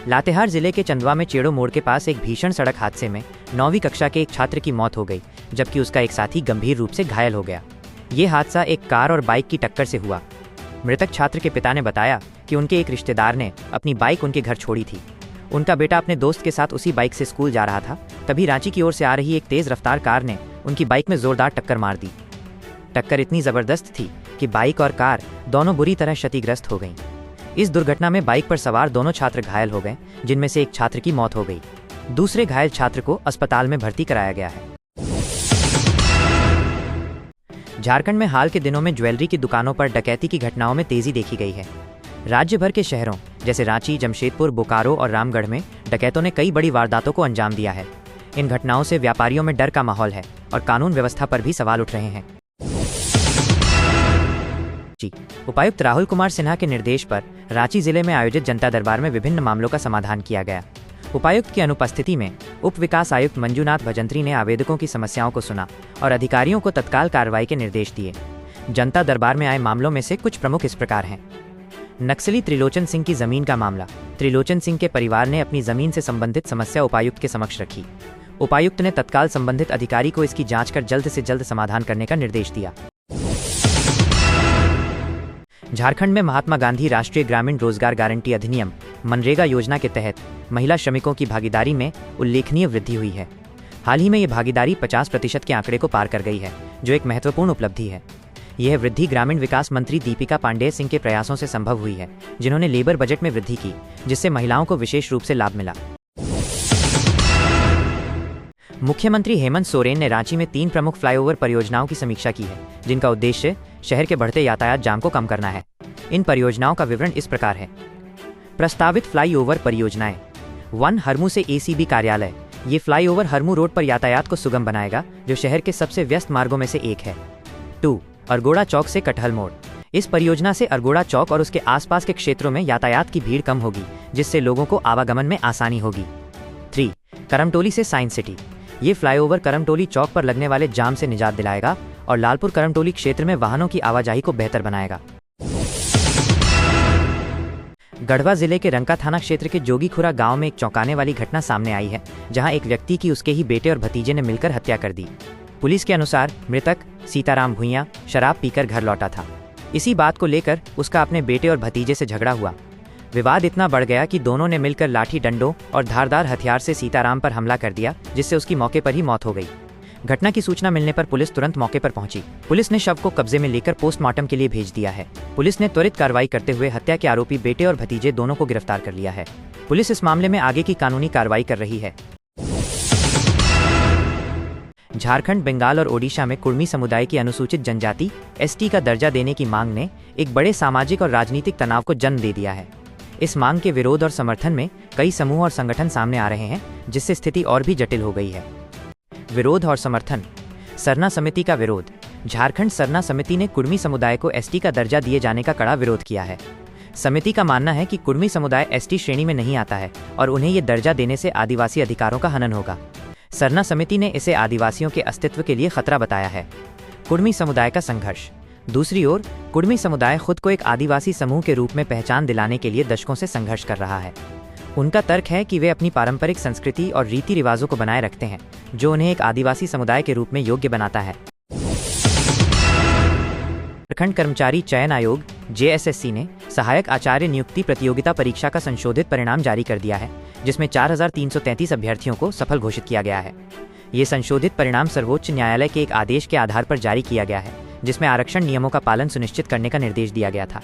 लातेहार जिले के चंदवा में चेड़ो मोड़ के पास एक भीषण सड़क हादसे में 9वीं कक्षा के एक छात्र की मौत हो गई, जबकि उसका एक साथी गंभीर रूप से घायल हो गया। ये हादसा एक कार और बाइक की टक्कर से हुआ। मृतक छात्र के पिता ने बताया कि उनके एक रिश्तेदार ने अपनी बाइक उनके घर छोड़ी थी। उनका बेटा अपने दोस्त के साथ उसी बाइक से स्कूल जा रहा था, तभी रांची की ओर से आ रही एक तेज रफ्तार कार ने उनकी बाइक में जोरदार टक्कर मार दी। टक्कर इतनी जबरदस्त थी कि बाइक और कार दोनों बुरी तरह क्षतिग्रस्त हो गईं। इस दुर्घटना में बाइक पर सवार दोनों छात्र घायल हो गए, जिनमें से एक छात्र की मौत हो गई। दूसरे घायल छात्र को अस्पताल में भर्ती कराया गया है। झारखंड में हाल के दिनों में ज्वेलरी की दुकानों पर डकैती की घटनाओं में तेजी देखी गई है। राज्य भर के शहरों जैसे रांची, जमशेदपुर, बोकारो और रामगढ़ में डकैतों ने कई बड़ी वारदातों को अंजाम दिया है। इन घटनाओं से व्यापारियों में डर का माहौल है और कानून व्यवस्था पर भी सवाल उठ रहे हैं। उपायुक्त राहुल कुमार सिन्हा के निर्देश पर रांची जिले में आयोजित जनता दरबार में विभिन्न मामलों का समाधान किया गया। उपायुक्त की अनुपस्थिति में उप विकास आयुक्त मंजूनाथ भजंत्री ने आवेदकों की समस्याओं को सुना और अधिकारियों को तत्काल कार्रवाई के निर्देश दिए। जनता दरबार में आए मामलों में से कुछ प्रमुख इस प्रकार हैं। नक्सली त्रिलोचन सिंह की जमीन का मामला। त्रिलोचन सिंह के परिवार ने अपनी जमीन से संबंधित समस्या उपायुक्त के समक्ष रखी। उपायुक्त ने तत्काल संबंधित अधिकारी को इसकी जांच कर जल्द से जल्द समाधान करने का निर्देश दिया। झारखंड में महात्मा गांधी राष्ट्रीय ग्रामीण रोजगार गारंटी अधिनियम मनरेगा योजना के तहत महिला श्रमिकों की भागीदारी में उल्लेखनीय वृद्धि हुई है। हाल ही में ये भागीदारी 50% के आंकड़े को पार कर गई है, जो एक महत्वपूर्ण उपलब्धि है। यह वृद्धि ग्रामीण विकास मंत्री दीपिका पांडेय सिंह के प्रयासों से संभव हुई है, जिन्होंने लेबर बजट में वृद्धि की, जिससे महिलाओं को विशेष रूप से लाभ मिला। मुख्यमंत्री हेमंत सोरेन ने रांची में 3 प्रमुख फ्लाईओवर परियोजनाओं की समीक्षा की है, जिनका उद्देश्य शहर के बढ़ते यातायात जाम को कम करना है। इन परियोजनाओं का विवरण इस प्रकार है। प्रस्तावित फ्लाईओवर परियोजनाएं। 1 हरमू से एसीबी कार्यालय। ये फ्लाईओवर हरमू रोड पर यातायात को सुगम बनाएगा, जो शहर के सबसे व्यस्त मार्गों में से एक है। 2 अरगोड़ा चौक से कटहल मोड़। इस परियोजना से अरगोड़ा चौक और उसके आसपास के क्षेत्रों में यातायात की भीड़ कम होगी, जिससे लोगों को आवागमन में आसानी होगी। 3 करमटोली से साइंस सिटी। ये फ्लाईओवर करमटोली चौक पर लगने वाले जाम से निजात दिलाएगा और लालपुर करमटोली क्षेत्र में वाहनों की आवाजाही को बेहतर बनाएगा। गढ़वा जिले के रंका थाना क्षेत्र के जोगीखुरा गांव में एक चौंकाने वाली घटना सामने आई है, जहां एक व्यक्ति की उसके ही बेटे और भतीजे ने मिलकर हत्या कर दी। पुलिस के अनुसार मृतक सीताराम भुइयां शराब पीकर घर लौटा था। इसी बात को लेकर उसका अपने बेटे और भतीजे से झगड़ा हुआ। विवाद इतना बढ़ गया कि दोनों ने मिलकर लाठी डंडों और धारदार हथियार से सीताराम पर हमला कर दिया, जिससे उसकी मौके पर ही मौत हो गई। घटना की सूचना मिलने पर पुलिस तुरंत मौके पर पहुंची। पुलिस ने शव को कब्जे में लेकर पोस्टमार्टम के लिए भेज दिया है। पुलिस ने त्वरित कार्रवाई करते हुए हत्या के आरोपी बेटे और भतीजे दोनों को गिरफ्तार कर लिया है। पुलिस इस मामले में आगे की कानूनी कार्रवाई कर रही है। झारखंड, बंगाल और ओडिशा में कुर्मी समुदाय की अनुसूचित जनजाति एसटी का दर्जा देने की मांग ने एक बड़े सामाजिक और राजनीतिक तनाव को जन्म दे दिया है। इस मांग के विरोध और समर्थन में कई समूह और संगठन सामने आ रहे हैं, जिससे स्थिति और भी जटिल हो गई है। विरोध और समर्थन। सरना समिति का विरोध। झारखंड सरना समिति ने कुर्मी समुदाय को एसटी का दर्जा दिए जाने का कड़ा विरोध किया है। समिति का मानना है कि कुर्मी समुदाय एसटी श्रेणी में नहीं आता है और उन्हें ये दर्जा देने से आदिवासी अधिकारों का हनन होगा। सरना समिति ने इसे आदिवासियों के अस्तित्व के लिए खतरा बताया है। कुर्मी समुदाय का संघर्ष। दूसरी ओर कुर्मी समुदाय खुद को एक आदिवासी समूह के रूप में पहचान दिलाने के लिए दशकों से संघर्ष कर रहा है। उनका तर्क है कि वे अपनी पारंपरिक संस्कृति और रीति रिवाजों को बनाए रखते हैं, जो उन्हें एक आदिवासी समुदाय के रूप में योग्य बनाता है। झारखंड कर्मचारी चयन आयोग जेएसएससी ने सहायक आचार्य नियुक्ति प्रतियोगिता परीक्षा का संशोधित परिणाम जारी कर दिया है, जिसमें 4333 अभ्यर्थियों को सफल घोषित किया गया है। ये संशोधित परिणाम सर्वोच्च न्यायालय के एक आदेश के आधार पर जारी किया गया है, जिसमें आरक्षण नियमों का पालन सुनिश्चित करने का निर्देश दिया गया था।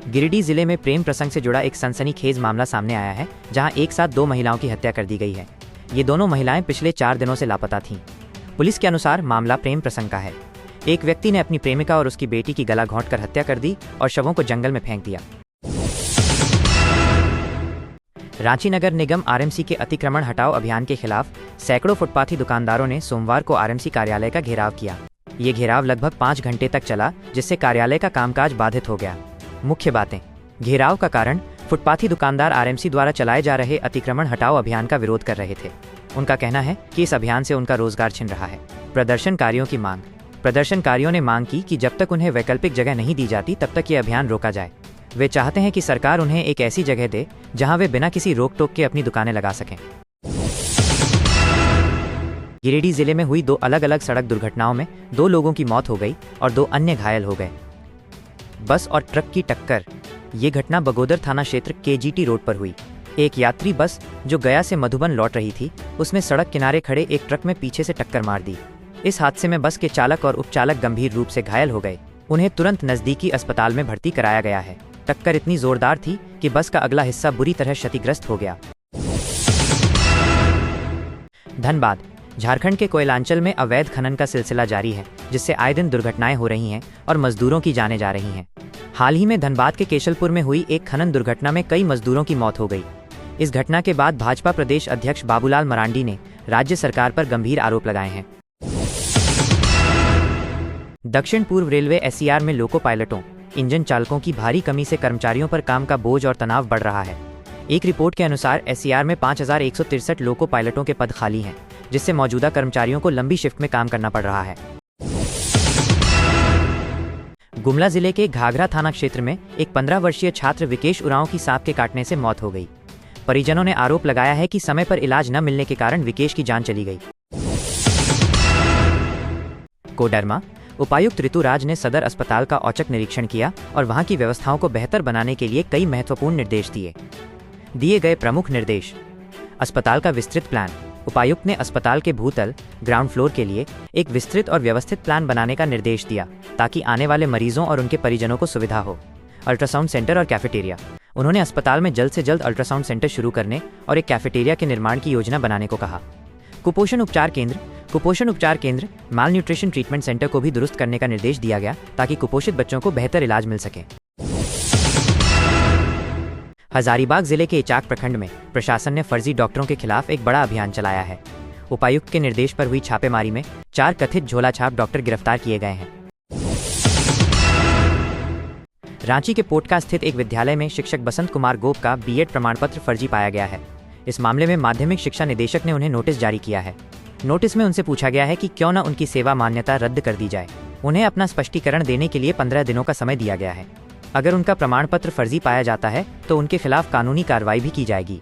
गिरिडीह जिले में प्रेम प्रसंग से जुड़ा एक सनसनीखेज मामला सामने आया है, जहां एक साथ 2 महिलाओं की हत्या कर दी गई है। ये दोनों महिलाएं पिछले 4 दिनों से लापता थीं। पुलिस के अनुसार मामला प्रेम प्रसंग का है। एक व्यक्ति ने अपनी प्रेमिका और उसकी बेटी की गला घोंटकर हत्या कर दी और शवों को जंगल में फेंक दिया। रांची नगर निगम आरएमसी के अतिक्रमण हटाओ अभियान के खिलाफ सैकड़ों फुटपाथी दुकानदारों ने सोमवार को आरएमसी कार्यालय का घेराव किया। ये घेराव लगभग 5 घंटे तक चला, जिससे कार्यालय का कामकाज बाधित हो गया। मुख्य बातें। घेराव का कारण फुटपाथी दुकानदार आरएमसी द्वारा चलाए जा रहे अतिक्रमण हटाओ अभियान का विरोध कर रहे थे। उनका कहना है कि इस अभियान से उनका रोजगार छिन रहा है। प्रदर्शनकारियों की मांग। प्रदर्शनकारियों ने मांग की कि जब तक उन्हें वैकल्पिक जगह नहीं दी जाती, तब तक ये अभियान रोका जाए। वे चाहते हैं कि सरकार उन्हें एक ऐसी जगह दे जहां वे बिना किसी रोक टोक के अपनी दुकानें लगा सकें। गिरिडीह जिले में हुई 2 अलग अलग सड़क दुर्घटनाओं में 2 लोगों की मौत हो गई और 2 अन्य घायल हो गए। बस और ट्रक की टक्कर। ये घटना बगोदर थाना क्षेत्र KGT रोड पर हुई। एक यात्री बस जो गया से मधुबन लौट रही थी, उसमें सड़क किनारे खड़े एक ट्रक में पीछे से टक्कर मार दी। इस हादसे में बस के चालक और उपचालक गंभीर रूप से घायल हो गए। उन्हें तुरंत नजदीकी अस्पताल में भर्ती कराया गया है। टक्कर इतनी जोरदार थी कि बस का अगला हिस्सा बुरी तरह क्षतिग्रस्त हो गया। धनबाद। झारखंड के कोयलांचल में अवैध खनन का सिलसिला जारी है, जिससे आए दिन दुर्घटनाएं हो रही हैं और मजदूरों की जानें जा रही हैं। हाल ही में धनबाद के केशलपुर में हुई एक खनन दुर्घटना में कई मजदूरों की मौत हो गई। इस घटना के बाद भाजपा प्रदेश अध्यक्ष बाबूलाल मरांडी ने राज्य सरकार पर गंभीर आरोप लगाए हैं। दक्षिण पूर्व रेलवे SCR में लोको पायलटों, इंजन चालकों की भारी कमी से कर्मचारियों पर काम का बोझ और तनाव बढ़ रहा है। एक रिपोर्ट के अनुसार SCR में 5163 लोको पायलटों के पद खाली हैं, जिससे मौजूदा कर्मचारियों को लंबी शिफ्ट में काम करना पड़ रहा है। गुमला जिले के घाघरा थाना क्षेत्र में एक 15 वर्षीय छात्र विकेश उरांव की सांप के काटने से मौत हो गई। परिजनों ने आरोप लगाया है कि समय पर इलाज न मिलने के कारण विकेश की जान चली गई। कोडरमा। उपायुक्त ऋतुराज ने सदर अस्पताल का औचक निरीक्षण किया और वहां की व्यवस्थाओं को बेहतर बनाने के लिए कई महत्वपूर्ण निर्देश दिए गए प्रमुख निर्देश। अस्पताल का विस्तृत प्लान। उपायुक्त ने अस्पताल के भूतल ग्राउंड फ्लोर के लिए एक विस्तृत और व्यवस्थित प्लान बनाने का निर्देश दिया, ताकि आने वाले मरीजों और उनके परिजनों को सुविधा हो। अल्ट्रासाउंड सेंटर और कैफेटेरिया। उन्होंने अस्पताल में जल्द से जल्द अल्ट्रासाउंड सेंटर शुरू करने और एक कैफेटेरिया के निर्माण की योजना बनाने को कहा। कुपोषण उपचार केंद्र माल न्यूट्रिशन ट्रीटमेंट सेंटर को भी दुरुस्त करने का निर्देश दिया गया, ताकि कुपोषित बच्चों को बेहतर इलाज मिल सके। हजारीबाग जिले के इचाक प्रखंड में प्रशासन ने फर्जी डॉक्टरों के खिलाफ एक बड़ा अभियान चलाया है। उपायुक्त के निर्देश पर हुई छापेमारी में 4 कथित झोलाछाप डॉक्टर गिरफ्तार किए गए हैं। रांची के पोटका स्थित एक विद्यालय में शिक्षक बसंत कुमार गोप का B.Ed प्रमाण पत्र फर्जी पाया गया है। इस मामले में माध्यमिक शिक्षा निदेशक ने उन्हें नोटिस जारी किया है। नोटिस में उनसे पूछा गया है कि क्यों न उनकी सेवा मान्यता रद्द कर दी जाए। उन्हें अपना स्पष्टीकरण देने के लिए 15 दिनों का समय दिया गया है। अगर उनका प्रमाण पत्र फर्जी पाया जाता है तो उनके खिलाफ कानूनी कार्रवाई भी की जाएगी।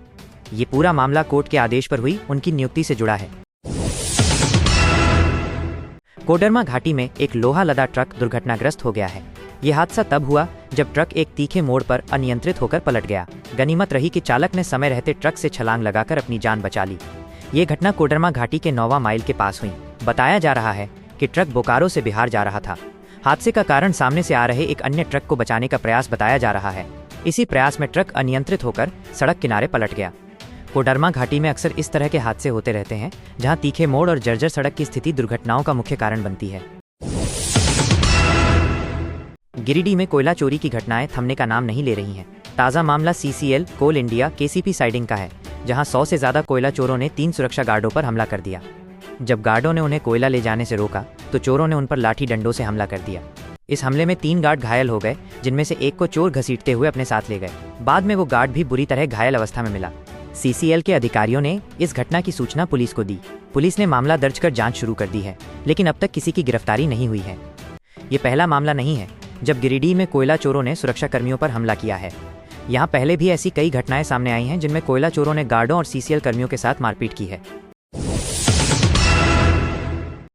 ये पूरा मामला कोर्ट के आदेश पर हुई उनकी नियुक्ति से जुड़ा है। कोडरमा घाटी में एक लोहा लदा ट्रक दुर्घटनाग्रस्त हो गया है। ये हादसा तब हुआ जब ट्रक एक तीखे मोड़ पर अनियंत्रित होकर पलट गया। गनीमत रही कि चालक ने समय रहते ट्रक से छलांग लगाकर अपनी जान बचा ली। ये घटना कोडरमा घाटी के 9वां माइल के पास हुई। बताया जा रहा है कि ट्रक बोकारो से बिहार जा रहा था। हादसे का कारण सामने से आ रहे एक अन्य ट्रक को बचाने का प्रयास बताया जा रहा है। इसी प्रयास में ट्रक अनियंत्रित होकर सड़क किनारे पलट गया। कोडरमा घाटी में अक्सर इस तरह के हादसे होते रहते हैं, जहां तीखे मोड़ और जर्जर सड़क की स्थिति दुर्घटनाओं का मुख्य कारण बनती है। गिरिडीह में कोयला चोरी की घटनाएं थमने का नाम नहीं ले रही हैं। ताज़ा मामला CCL कोल इंडिया KCP साइडिंग का है, जहां 100 से ज़्यादा कोयला चोरों ने 3 सुरक्षा गार्डों पर हमला कर दिया। जब गार्डों ने उन्हें कोयला ले जाने से रोका तो चोरों ने उन पर लाठी डंडों से हमला कर दिया। इस हमले में 3 गार्ड घायल हो गए, जिनमें से एक को चोर घसीटते हुए अपने साथ ले गए। बाद में वो गार्ड भी बुरी तरह घायल अवस्था में मिला। CCL के अधिकारियों ने इस घटना की सूचना पुलिस को दी। पुलिस ने मामला दर्ज कर जांच शुरू कर दी है, लेकिन अब तक किसी की गिरफ्तारी नहीं हुई है। ये पहला मामला नहीं है जब गिरिडीह में कोयला चोरों ने सुरक्षा कर्मियों पर हमला किया है। यहाँ पहले भी ऐसी कई घटनाएं सामने आई हैं, जिनमें कोयला चोरों ने गार्डों और CCL कर्मियों के साथ मारपीट की है।